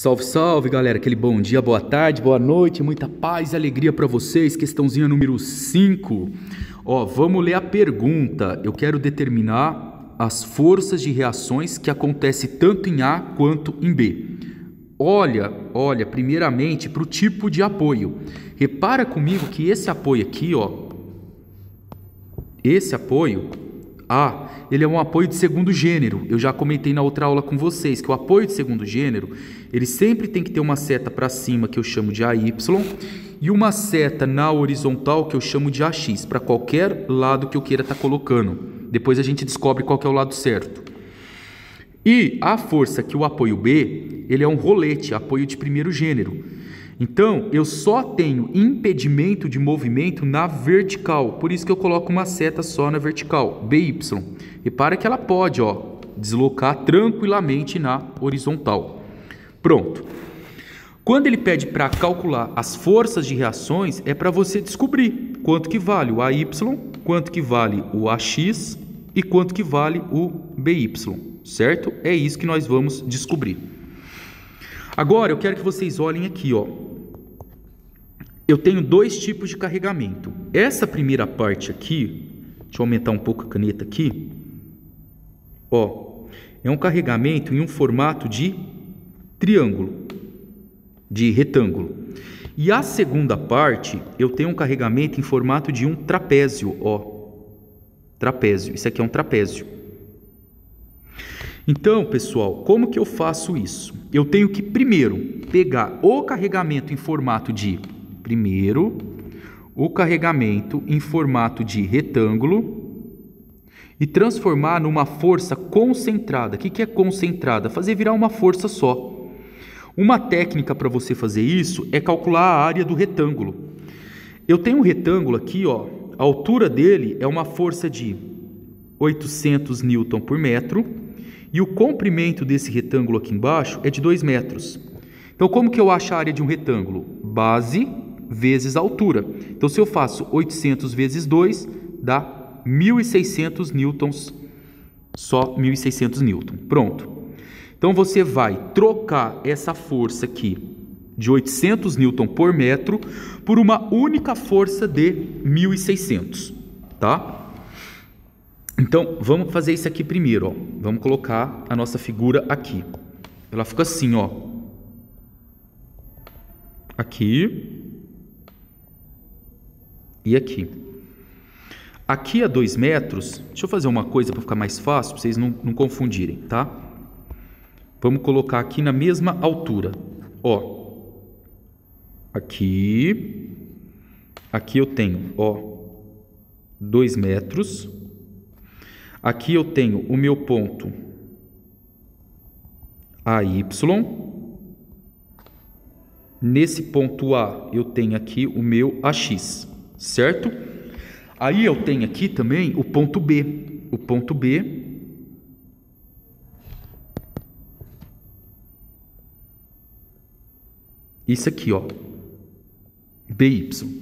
Salve, salve, galera, aquele bom dia, boa tarde, boa noite, muita paz e alegria para vocês, questãozinha número 5. Vamos ler a pergunta. Eu quero determinar as forças de reações que acontecem tanto em A quanto em B. Olha, primeiramente para o tipo de apoio. Repara comigo que esse apoio aqui, esse apoio A, ele é um apoio de segundo gênero. Eu já comentei na outra aula com vocês que o apoio de segundo gênero, ele sempre tem que ter uma seta para cima, que eu chamo de AY, e uma seta na horizontal, que eu chamo de AX, para qualquer lado que eu queira estar colocando. Depois a gente descobre qual que é o lado certo. E a força que o apoio B, ele é um rolete, apoio de primeiro gênero. Então, eu só tenho impedimento de movimento na vertical. Por isso que eu coloco uma seta só na vertical, BY. Repara que ela pode, deslocar tranquilamente na horizontal. Pronto. Quando ele pede para calcular as forças de reações, é para você descobrir quanto que vale o AY, quanto que vale o AX e quanto que vale o BY, certo? É isso que nós vamos descobrir. Agora, eu quero que vocês olhem aqui, Eu tenho dois tipos de carregamento. Essa primeira parte aqui, deixa eu aumentar um pouco a caneta aqui, é um carregamento em um formato de triângulo, de retângulo. E a segunda parte, eu tenho um carregamento em formato de um trapézio, trapézio. Isso aqui é um trapézio. Então, pessoal, como que eu faço isso? Eu tenho que primeiro pegar o carregamento em formato de retângulo e transformar numa força concentrada. O que é concentrada? Fazer virar uma força só. Uma técnica para você fazer isso é calcular a área do retângulo. Eu tenho um retângulo aqui, a altura dele é uma força de 800 Newton por metro e o comprimento desse retângulo aqui embaixo é de 2 metros. Então, como que eu acho a área de um retângulo? Base vezes altura. Então, se eu faço 800 vezes 2, dá 1.600 newtons, só 1.600 newton. Pronto. Então, você vai trocar essa força aqui de 800 newton por metro por uma única força de 1.600, tá? Então, vamos fazer isso aqui primeiro, Vamos colocar a nossa figura aqui. Ela fica assim, Aqui e aqui. Aqui a 2 metros, deixa eu fazer uma coisa para ficar mais fácil, para vocês não confundirem, tá? Vamos colocar aqui na mesma altura, Aqui eu tenho, 2 metros. Aqui eu tenho o meu ponto AY. Nesse ponto A eu tenho aqui o meu AX, certo? Aí eu tenho aqui também o ponto B. O ponto B isso aqui, BY.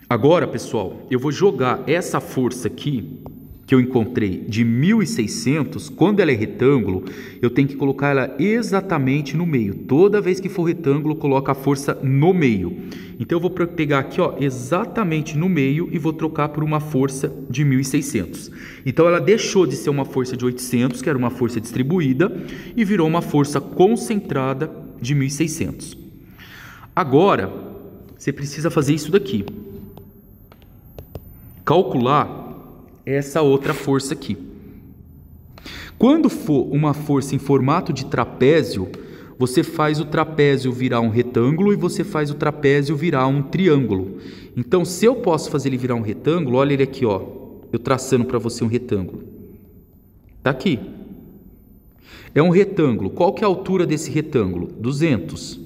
Agora, pessoal, eu vou jogar essa força aqui que eu encontrei de 1.600, quando ela é retângulo, eu tenho que colocar ela exatamente no meio. Toda vez que for retângulo, coloca a força no meio. Então, eu vou pegar aqui, exatamente no meio e vou trocar por uma força de 1.600. Então, ela deixou de ser uma força de 800, que era uma força distribuída, e virou uma força concentrada de 1.600. Agora, você precisa fazer isso daqui. Calcular essa outra força aqui. Quando for uma força em formato de trapézio, você faz o trapézio virar um retângulo e você faz o trapézio virar um triângulo. Então, se eu posso fazer ele virar um retângulo, olha ele aqui, eu traçando para você um retângulo. Tá aqui. É um retângulo. Qual que é a altura desse retângulo? 200.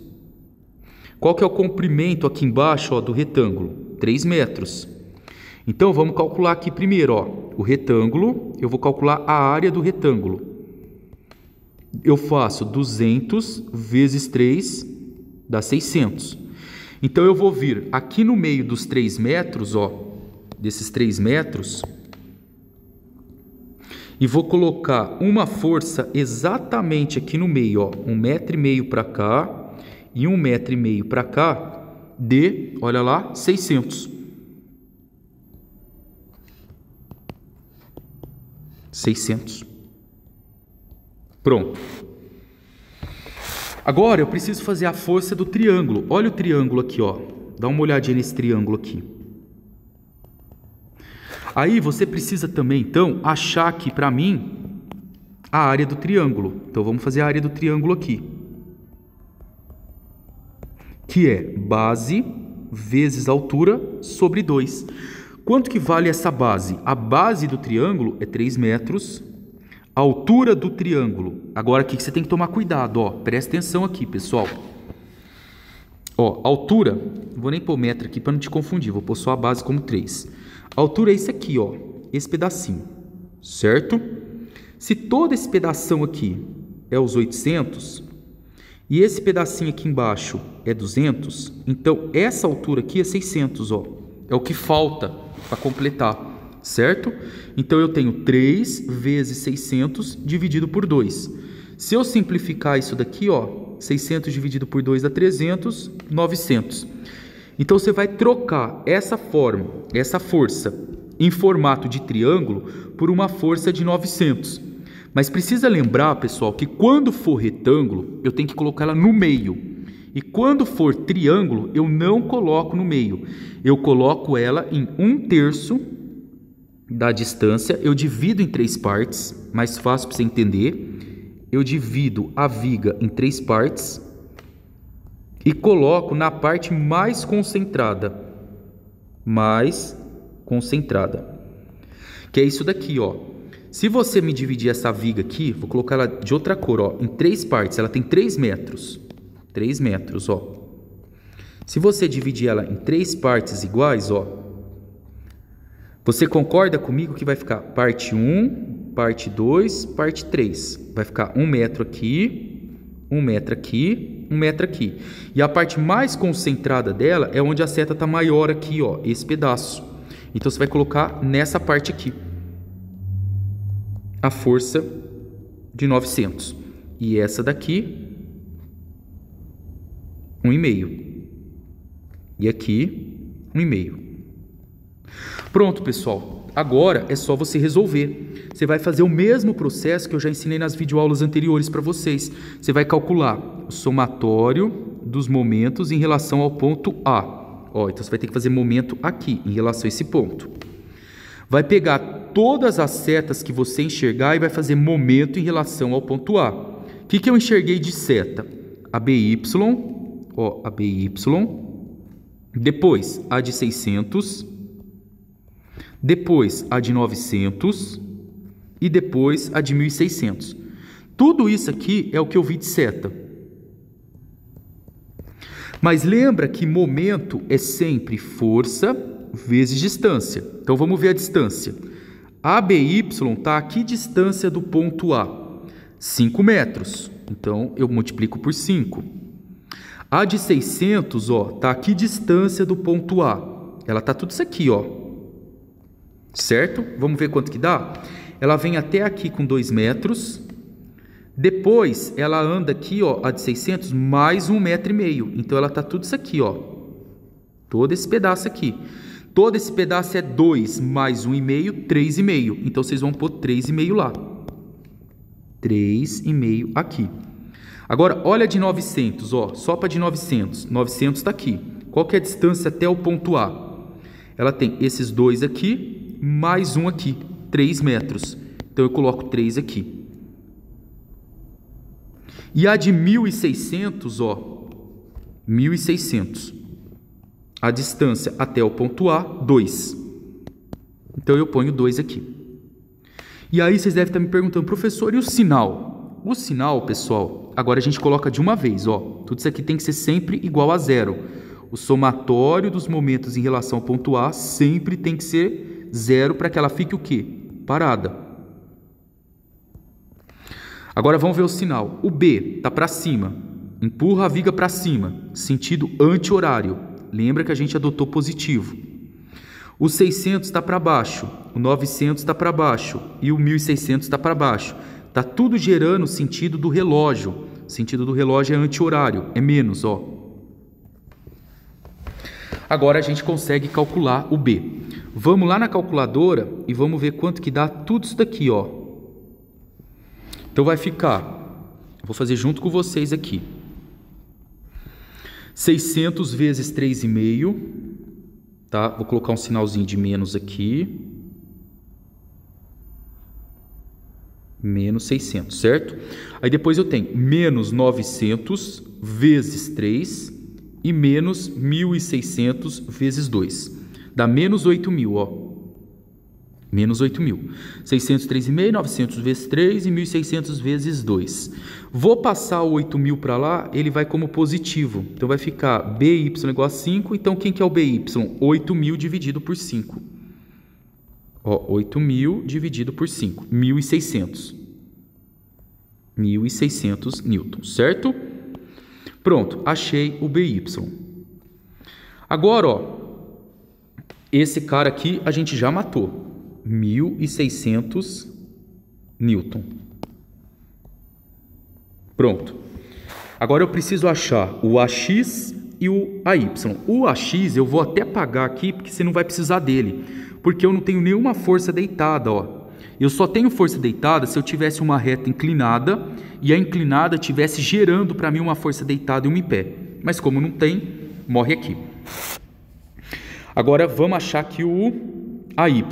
Qual que é o comprimento aqui embaixo, do retângulo? 3 metros. Então, vamos calcular aqui primeiro, o retângulo. Eu vou calcular a área do retângulo. Eu faço 200 vezes 3, dá 600. Então, eu vou vir aqui no meio dos 3 metros, desses 3 metros, e vou colocar uma força exatamente aqui no meio, ó, 1,5 metro para cá e 1,5 metro para cá, de, olha lá, 600. 600. Pronto. Agora eu preciso fazer a força do triângulo. Olha o triângulo aqui, ó. Dá uma olhadinha nesse triângulo aqui. Aí você precisa também, então, achar aqui para mim a área do triângulo. Então vamos fazer a área do triângulo aqui. Que é base vezes altura sobre 2. Quanto que vale essa base? A base do triângulo é 3 metros. A altura do triângulo. Agora aqui que você tem que tomar cuidado, ó. Presta atenção aqui, pessoal. Ó, altura, não vou nem pôr metro aqui para não te confundir, vou pôr só a base como 3. A altura é esse aqui, ó, esse pedacinho, certo? Se todo esse pedação aqui é os 800 e esse pedacinho aqui embaixo é 200, então essa altura aqui é 600, ó. É o que falta para completar. Certo? Então eu tenho 3 vezes 600 dividido por 2. Se eu simplificar isso daqui, ó, 600 dividido por 2 dá 300, 900. Então você vai trocar essa força em formato de triângulo por uma força de 900. Mas precisa lembrar, pessoal, que quando for retângulo, eu tenho que colocar ela no meio. E quando for triângulo, eu não coloco no meio. Eu coloco ela em 1/3 da distância, eu divido em 3 partes, mais fácil para você entender. Eu divido a viga em 3 partes e coloco na parte mais concentrada. Que é isso daqui, ó. Se você me dividir essa viga aqui, vou colocar ela de outra cor, ó, em 3 partes, ela tem 3 metros. 3 metros, ó. Se você dividir ela em 3 partes iguais, ó, você concorda comigo que vai ficar parte 1, parte 2, parte 3. Vai ficar 1 metro aqui, 1 metro aqui, 1 metro aqui. E a parte mais concentrada dela é onde a seta está maior aqui, ó, esse pedaço. Então você vai colocar nessa parte aqui a força de 900. E essa daqui, 1,5. E aqui, 1,5. Pronto, pessoal. Agora é só você resolver. Você vai fazer o mesmo processo que eu já ensinei nas videoaulas anteriores para vocês. Você vai calcular o somatório dos momentos em relação ao ponto A. Ó, então você vai ter que fazer momento aqui, em relação a esse ponto. Vai pegar todas as setas que você enxergar e vai fazer momento em relação ao ponto A. O que eu enxerguei de seta? A BY, ó, a BY. Depois a de 600. Depois a de 900 e depois a de 1.600. Tudo isso aqui é o que eu vi de seta. Mas lembra que momento é sempre força vezes distância. Então vamos ver a distância. A BY está a que distância do ponto A? 5 metros. Então eu multiplico por 5. A de 600, ó, está a que distância do ponto A? Ela está tudo isso aqui, ó. Certo? Vamos ver quanto que dá? Ela vem até aqui com 2 metros. Depois, ela anda aqui, ó, a de 600, mais 1,5 metro. Então, ela está tudo isso aqui, ó. Todo esse pedaço aqui. Todo esse pedaço é 2 mais 1,5, 3,5. Então, vocês vão pôr 3,5 lá. 3,5 aqui. Agora, olha a de 900, ó. Só para de 900. 900 está aqui. Qual que é a distância até o ponto A? Ela tem esses 2 aqui, mais 1 aqui, 3 metros. Então, eu coloco 3 aqui. E a de 1.600, ó, 1.600. A distância até o ponto A, 2. Então, eu ponho 2 aqui. E aí, vocês devem estar me perguntando, professor, e o sinal? O sinal, pessoal, agora a gente coloca de uma vez, ó. Tudo isso aqui tem que ser sempre igual a 0. O somatório dos momentos em relação ao ponto A sempre tem que ser 0 para que ela fique o quê? Parada. Agora vamos ver o sinal. O B está para cima. Empurra a viga para cima. Sentido anti-horário. Lembra que a gente adotou positivo. O 600 está para baixo, o 900 está para baixo e o 1.600 está para baixo. Está tudo gerando o sentido do relógio. O sentido do relógio é anti-horário, é menos, ó. Agora a gente consegue calcular o B. Vamos lá na calculadora e vamos ver quanto que dá tudo isso daqui, ó. Então vai ficar, vou fazer junto com vocês aqui. 600 vezes 3,5, tá? Vou colocar um sinalzinho de menos aqui. Menos 600, certo? Aí depois eu tenho menos 900 vezes 3 e menos 1.600 vezes 2. Dá menos 8.000, ó. Menos 8.000. 603,5, 900 vezes 3 e 1.600 vezes 2. Vou passar o 8.000 para lá, ele vai como positivo. Então vai ficar BY igual a 5. Então quem que é o BY? 8.000 dividido por 5. Ó, 8.000 dividido por 5. 1.600. 1.600 newtons, certo? Pronto, achei o BY. Agora, ó, esse cara aqui a gente já matou. 1.600 newton. Pronto. Agora eu preciso achar o AX e o AY. O AX eu vou até apagar aqui, porque você não vai precisar dele. Porque eu não tenho nenhuma força deitada, ó. Eu só tenho força deitada se eu tivesse uma reta inclinada e a inclinada estivesse gerando para mim uma força deitada e uma em pé. Mas como não tem, morre aqui. Agora vamos achar aqui o AY.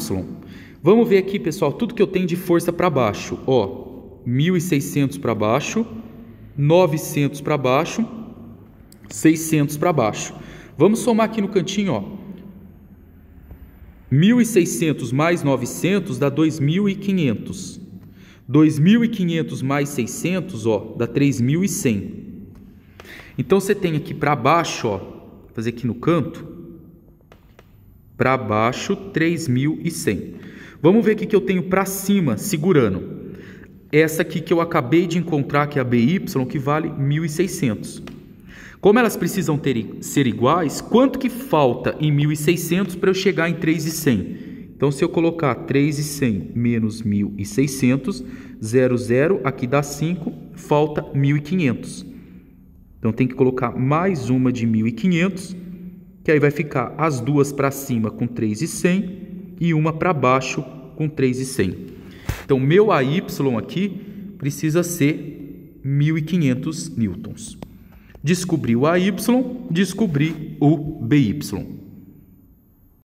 Vamos ver aqui, pessoal, tudo que eu tenho de força para baixo. Ó, 1.600 para baixo, 900 para baixo, 600 para baixo. Vamos somar aqui no cantinho, ó. 1.600 mais 900 dá 2.500. 2.500 mais 600, ó, dá 3.100. Então você tem aqui para baixo, ó, vou fazer aqui no canto, para baixo 3.100. Vamos ver o que eu tenho para cima, segurando. Essa aqui que eu acabei de encontrar, que é a BY, que vale 1.600. Como elas precisam ser iguais, quanto que falta em 1.600 para eu chegar em 3.100? Então, se eu colocar 3.100 menos 1.600, 0, 0, aqui dá 5, falta 1.500. Então, tem que colocar mais uma de 1.500, que aí vai ficar as duas para cima com 3.100 e uma para baixo com 3.100. Então, meu AY aqui precisa ser 1.500 newtons. Descobri o AY, descobri o BY.